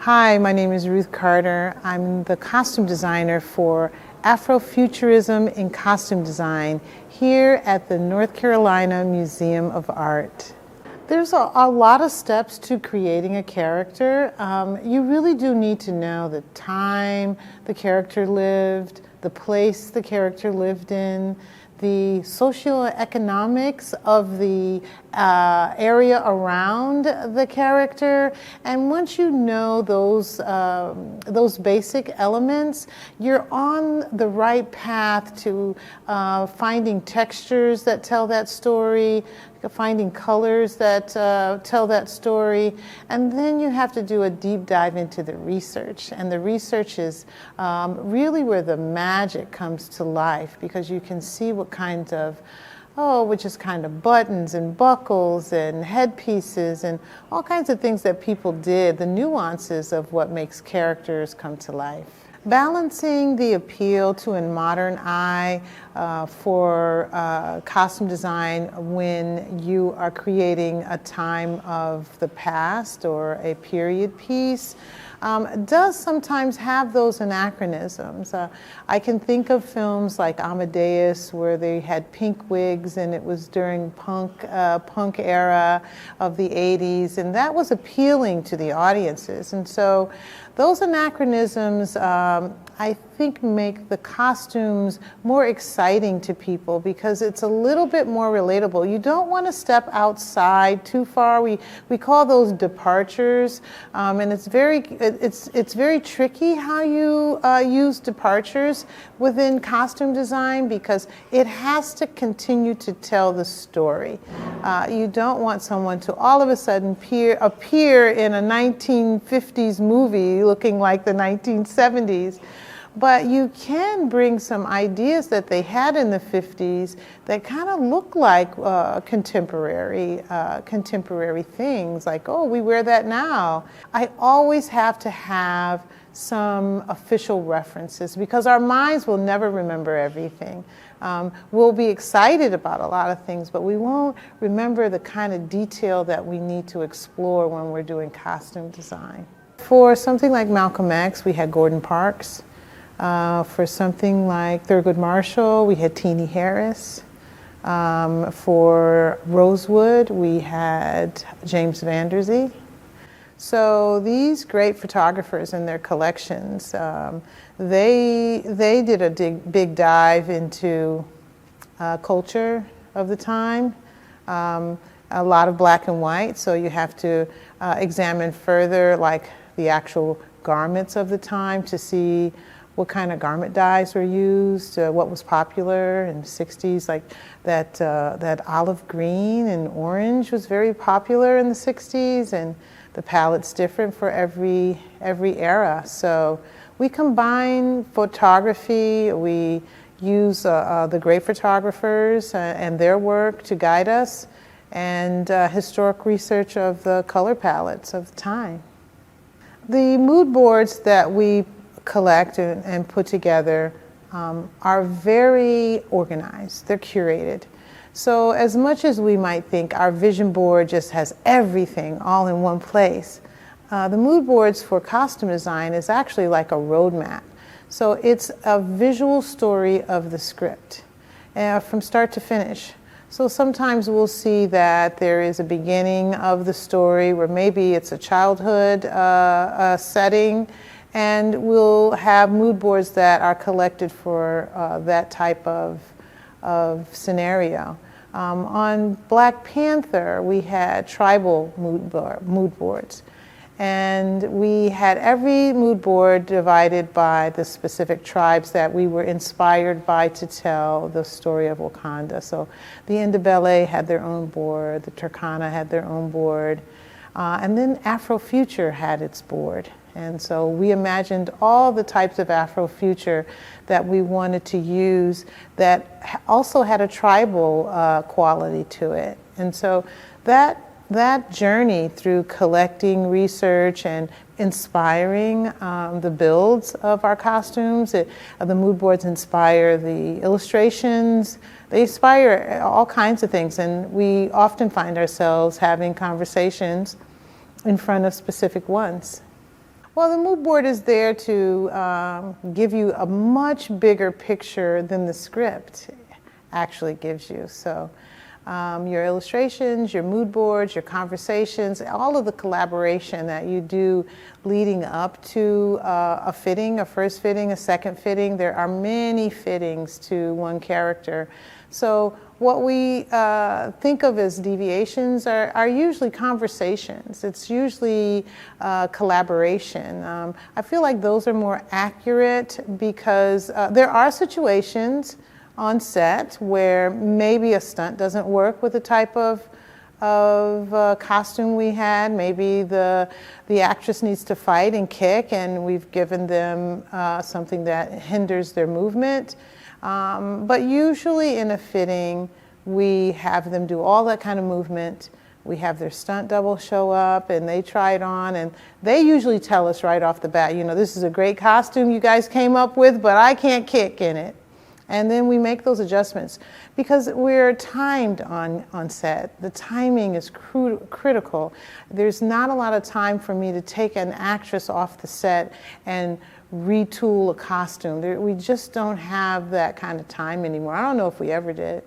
Hi, my name is Ruth Carter. I'm the costume designer for Afrofuturism in Costume Design here at the North Carolina Museum of Art. There's a lot of steps to creating a character. You really do need to know the time the character lived, the place the character lived in, the socioeconomics of the area around the character, and once you know those basic elements, you're on the right path to finding textures that tell that story, finding colors that tell that story, and then you have to do a deep dive into the research. And the research is really where the magic comes to life, because you can see what kinds of which is kind of buttons and buckles and headpieces and all kinds of things that people did, the nuances of what makes characters come to life. Balancing the appeal to a modern eye for costume design when you are creating a time of the past or a period piece does sometimes have those anachronisms. I can think of films like Amadeus, where they had pink wigs and it was during punk era of the 80s, and that was appealing to the audiences. And so those anachronisms, I think, make the costumes more exciting to people because it's a little bit more relatable. You don't want to step outside too far. We call those departures, and it's very tricky how you use departures within costume design because it has to continue to tell the story. You don't want someone to all of a sudden appear in a 1950s movie looking like the 1970s. But you can bring some ideas that they had in the 50s that kind of look like contemporary things, like, oh, we wear that now. I always have to have some official references because our minds will never remember everything. We'll be excited about a lot of things, but we won't remember the kind of detail that we need to explore when we're doing costume design. For something like Malcolm X, we had Gordon Parks. For something like Thurgood Marshall, we had Teenie Harris. For Rosewood, we had James Van Der Zee. So these great photographers and their collections, they did a big dive into culture of the time. A lot of black and white, so you have to examine further, like the actual garments of the time to see what kind of garment dyes were used, what was popular in the 60s, like that olive green and orange was very popular in the 60s, and the palette's different for every era. So we combine photography, we use the great photographers and their work to guide us, and historic research of the color palettes of the time. The mood boards that we collect and put together are very organized. They're curated. So as much as we might think our vision board just has everything all in one place, the mood boards for costume design is actually like a roadmap. So it's a visual story of the script from start to finish. So sometimes we'll see that there is a beginning of the story where maybe it's a childhood setting, and we'll have mood boards that are collected for that type of scenario. On Black Panther, we had tribal mood boards. And we had every mood board divided by the specific tribes that we were inspired by to tell the story of Wakanda. So the Ndebele had their own board, the Turkana had their own board, and then Afrofuture had its board. And so we imagined all the types of Afrofuture that we wanted to use that also had a tribal quality to it. And so that journey through collecting research and inspiring the builds of our costumes, the mood boards inspire the illustrations, they inspire all kinds of things, and we often find ourselves having conversations in front of specific ones. Well, the mood board is there to give you a much bigger picture than the script actually gives you. So your illustrations, your mood boards, your conversations, all of the collaboration that you do leading up to a fitting, a first fitting, a second fitting. There are many fittings to one character. So what we think of as deviations are usually conversations. It's usually collaboration. I feel like those are more accurate because there are situations on set where maybe a stunt doesn't work with the type of costume we had. Maybe the actress needs to fight and kick, and we've given them something that hinders their movement. But usually in a fitting, we have them do all that kind of movement. We have their stunt double show up and they try it on, and they usually tell us right off the bat, you know, this is a great costume you guys came up with, but I can't kick in it. And then we make those adjustments because we're timed on set. The timing is critical. There's not a lot of time for me to take an actress off the set and retool a costume. We just don't have that kind of time anymore. I don't know if we ever did.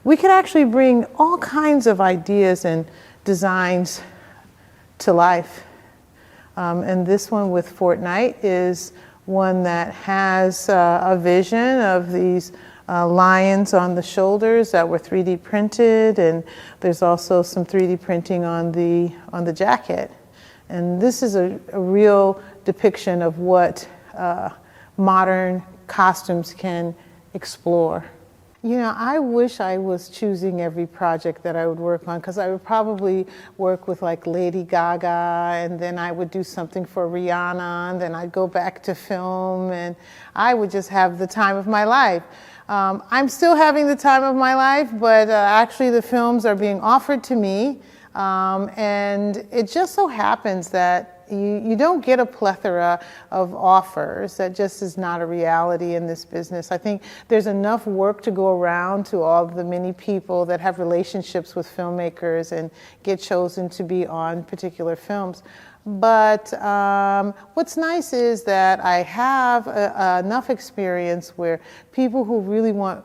We could actually bring all kinds of ideas and designs to life. And this one with Fortnite is one that has a vision of these lions on the shoulders that were 3D printed, and there's also some 3D printing on the jacket. And this is a real depiction of what modern costumes can explore. You know, I wish I was choosing every project that I would work on, because I would probably work with like Lady Gaga, and then I would do something for Rihanna, and then I'd go back to film, and I would just have the time of my life. I'm still having the time of my life, but actually the films are being offered to me, and it just so happens that you don't get a plethora of offers. That just is not a reality in this business. I think there's enough work to go around to all of the many people that have relationships with filmmakers and get chosen to be on particular films. But what's nice is that I have enough experience where people who really want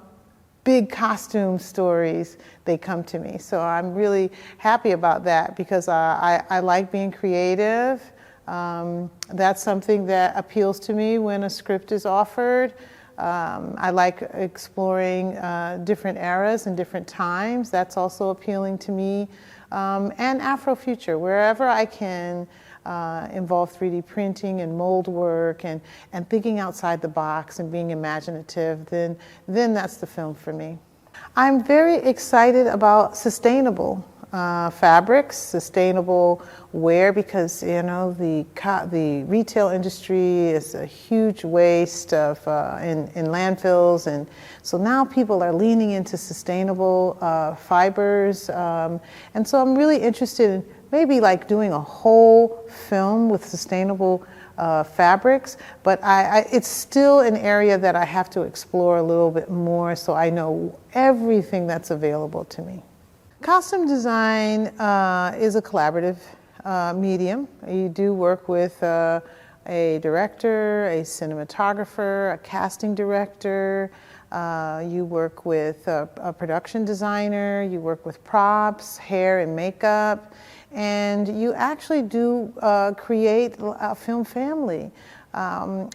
big costume stories, they come to me. So I'm really happy about that, because I like being creative. That's something that appeals to me when a script is offered. I like exploring different eras and different times. That's also appealing to me. And Afrofuture, wherever I can involve 3D printing and mold work and thinking outside the box and being imaginative, then that's the film for me. I'm very excited about sustainable fabrics, sustainable wear, because you know the retail industry is a huge waste of in landfills, and so now people are leaning into sustainable fibers, and so I'm really interested in maybe like doing a whole film with sustainable fabrics, but it's still an area that I have to explore a little bit more so I know everything that's available to me. Costume design is a collaborative medium. You do work with a director, a cinematographer, a casting director. You work with a production designer. You work with props, hair and makeup. And you actually do create a film family.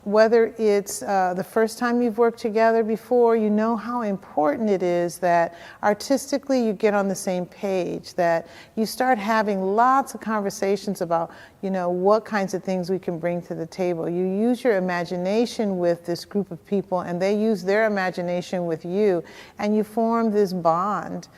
Whether it's the first time you've worked together before, you know how important it is that artistically you get on the same page, that you start having lots of conversations about, you know, what kinds of things we can bring to the table. You use your imagination with this group of people, and they use their imagination with you, and you form this bond.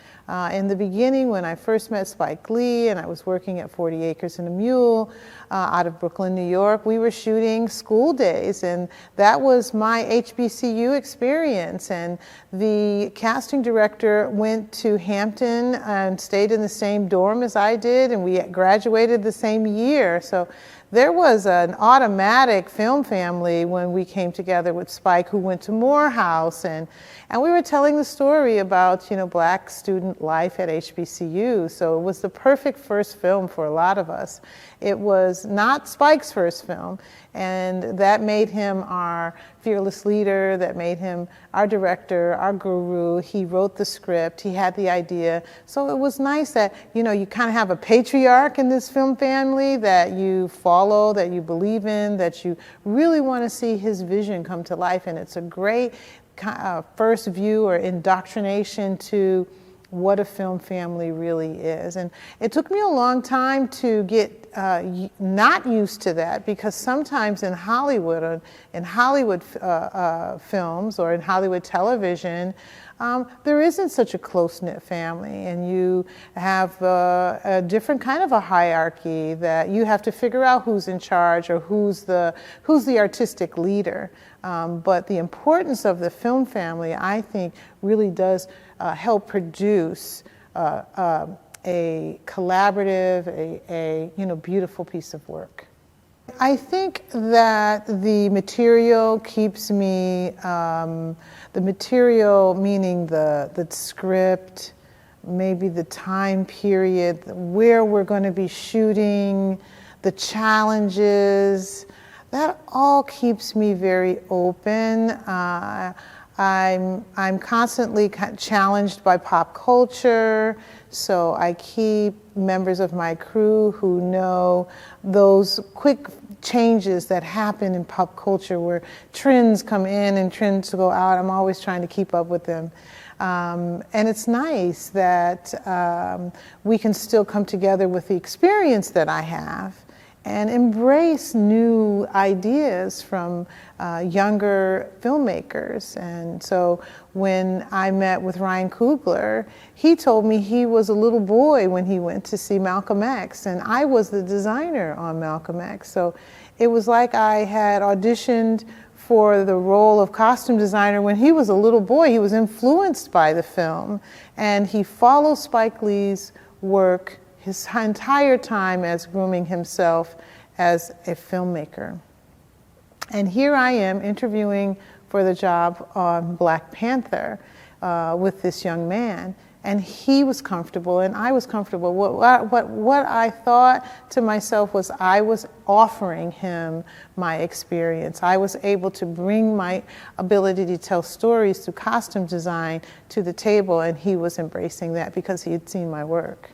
In the beginning, when I first met Spike Lee and I was working at 40 Acres and a Mule out of Brooklyn, New York, we were shooting School Days, and that was my HBCU experience. And the casting director went to Hampton and stayed in the same dorm as I did, and we graduated the same year. So there was an automatic film family when we came together with Spike, who went to Morehouse, and we were telling the story about, you know, Black student life at HBCU. So it was the perfect first film for a lot of us. It was not Spike's first film, and that made him our fearless leader, that made him our director, our guru. He wrote the script, he had the idea. So it was nice that, you know, you kind of have a patriarch in this film family that you follow, that you believe in, that you really want to see his vision come to life. And it's a great first view or indoctrination to what a film family really is. And it took me a long time to get not used to that, because sometimes in Hollywood films or in Hollywood television, there isn't such a close-knit family, and you have a different kind of a hierarchy that you have to figure out who's in charge or who's the artistic leader. But the importance of the film family, I think, really does help produce a collaborative, a beautiful piece of work. I think that the material keeps me, the material meaning the script, maybe the time period, where we're going to be shooting, the challenges, that all keeps me very open. I'm constantly challenged by pop culture, so I keep members of my crew who know those quick changes that happen in pop culture where trends come in and trends go out. I'm always trying to keep up with them. And it's nice that we can still come together with the experience that I have and embrace new ideas from younger filmmakers. And so when I met with Ryan Coogler, he told me he was a little boy when he went to see Malcolm X, and I was the designer on Malcolm X. So it was like I had auditioned for the role of costume designer when he was a little boy. He was influenced by the film, and he followed Spike Lee's work his entire time as grooming himself as a filmmaker. And here I am interviewing for the job on Black Panther with this young man, and he was comfortable and I was comfortable. What I thought to myself was I was offering him my experience. I was able to bring my ability to tell stories through costume design to the table, and he was embracing that because he had seen my work.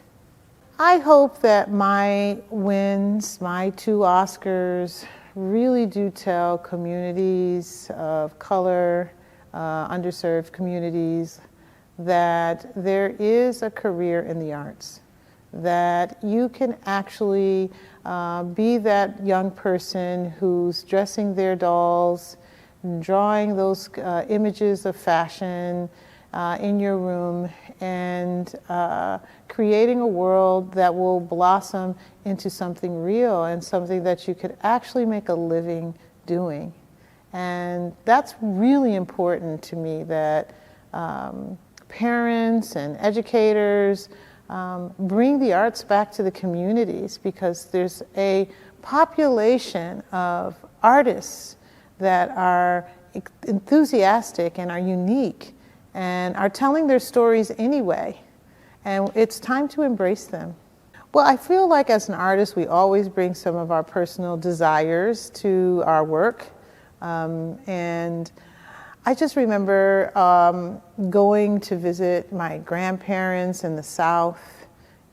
I hope that my wins, my 2 Oscars, really do tell communities of color, underserved communities, that there is a career in the arts, that you can actually be that young person who's dressing their dolls, drawing those images of fashion in your room, and creating a world that will blossom into something real and something that you could actually make a living doing. And that's really important to me, that parents and educators bring the arts back to the communities, because there's a population of artists that are enthusiastic and are unique and are telling their stories anyway. And it's time to embrace them. Well, I feel like as an artist, we always bring some of our personal desires to our work. And I just remember going to visit my grandparents in the South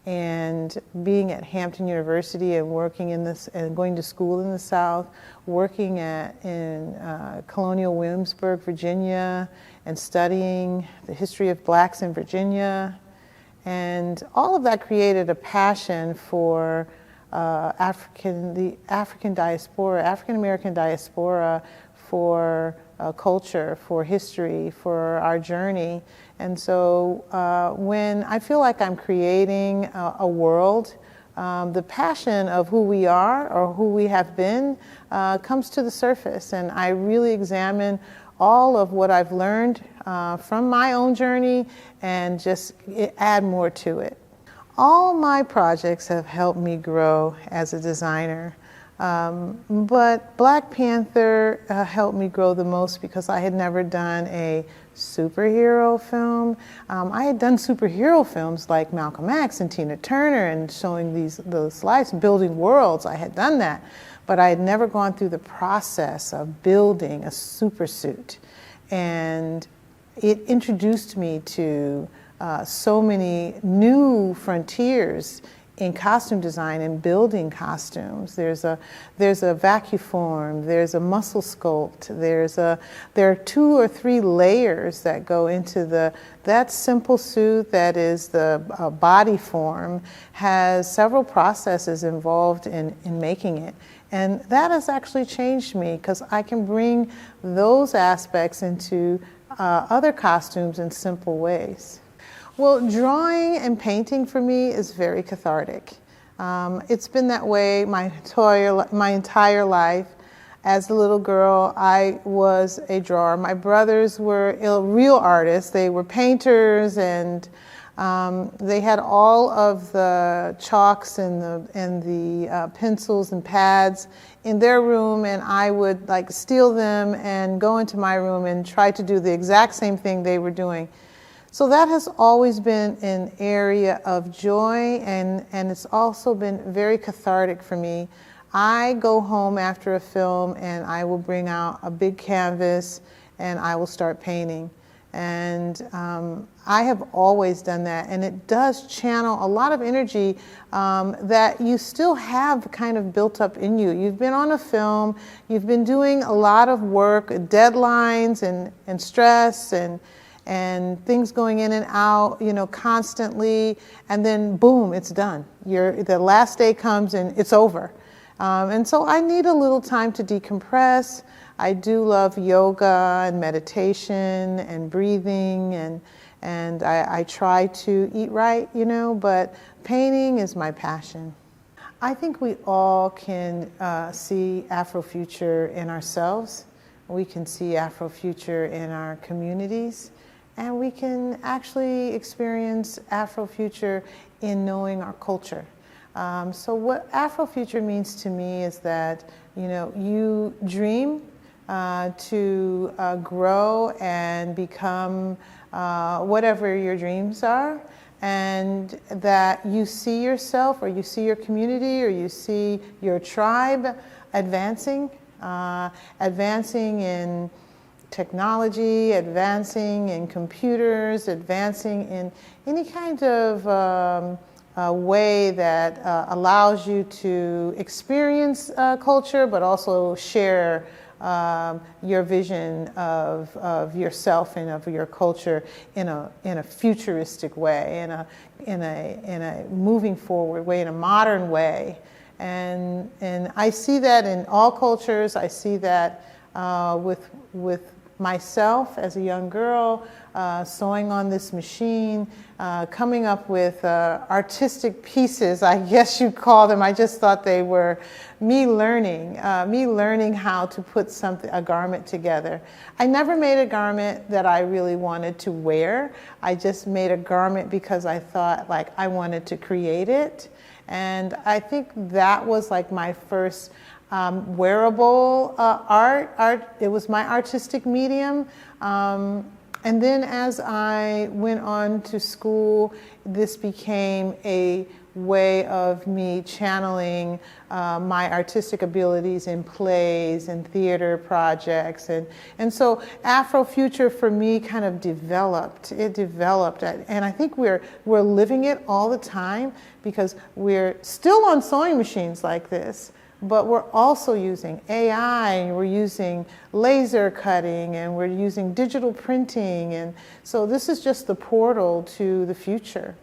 and being at Hampton University and working in this, and going to school in the South, working in Colonial Williamsburg, Virginia, and studying the history of blacks in Virginia. And all of that created a passion for the African diaspora, African-American diaspora, for culture, for history, for our journey. And so when I feel like I'm creating a world, the passion of who we are or who we have been comes to the surface. And I really examine all of what I've learned from my own journey and just add more to it. All my projects have helped me grow as a designer. But Black Panther helped me grow the most because I had never done a superhero film. I had done superhero films like Malcolm X and Tina Turner and showing those lives, building worlds. I had done that, but I had never gone through the process of building a super suit. And it introduced me to so many new frontiers in costume design and building costumes. There's a vacuform, there's a muscle sculpt, there are 2 or 3 layers that go into that simple suit that is the body form has several processes involved in making it. And that has actually changed me because I can bring those aspects into other costumes in simple ways. Well, drawing and painting for me is very cathartic. It's been that way my entire life. As a little girl, I was a drawer. My brothers were real artists. They were painters, and they had all of the chalks and the pencils and pads in their room, and I would like steal them and go into my room and try to do the exact same thing they were doing. So that has always been an area of joy, and it's also been very cathartic for me. I go home after a film and I will bring out a big canvas and I will start painting. And I have always done that, and it does channel a lot of energy that you still have kind of built up in you. You've been on a film, you've been doing a lot of work, deadlines and stress and things going in and out, constantly, and then boom, it's done. The last day comes and it's over. And so I need a little time to decompress. I do love yoga and meditation and breathing, and I try to eat right, but painting is my passion. I think we all can see Afrofuture in ourselves. We can see Afrofuture in our communities. And we can actually experience Afrofuture in knowing our culture. So what Afrofuture means to me is that, you dream to grow and become whatever your dreams are, and that you see yourself or you see your community or you see your tribe advancing in technology, advancing in computers, advancing in any kind of way that allows you to experience culture, but also share your vision of yourself and of your culture in a futuristic way, in a moving forward way, in a modern way. And I see that in all cultures. I see that with myself as a young girl, sewing on this machine, coming up with artistic pieces, I guess you'd call them. I just thought they were me learning how to put a garment together. I never made a garment that I really wanted to wear. I just made a garment because I thought I wanted to create it. And I think that was my first wearable art. It was my artistic medium. And then as I went on to school, this became a way of me channeling my artistic abilities in plays and theater projects. And so Afrofuture for me kind of developed. It developed. And I think we're living it all the time because we're still on sewing machines like this. But we're also using AI, and we're using laser cutting, and we're using digital printing. And so this is just the portal to the future.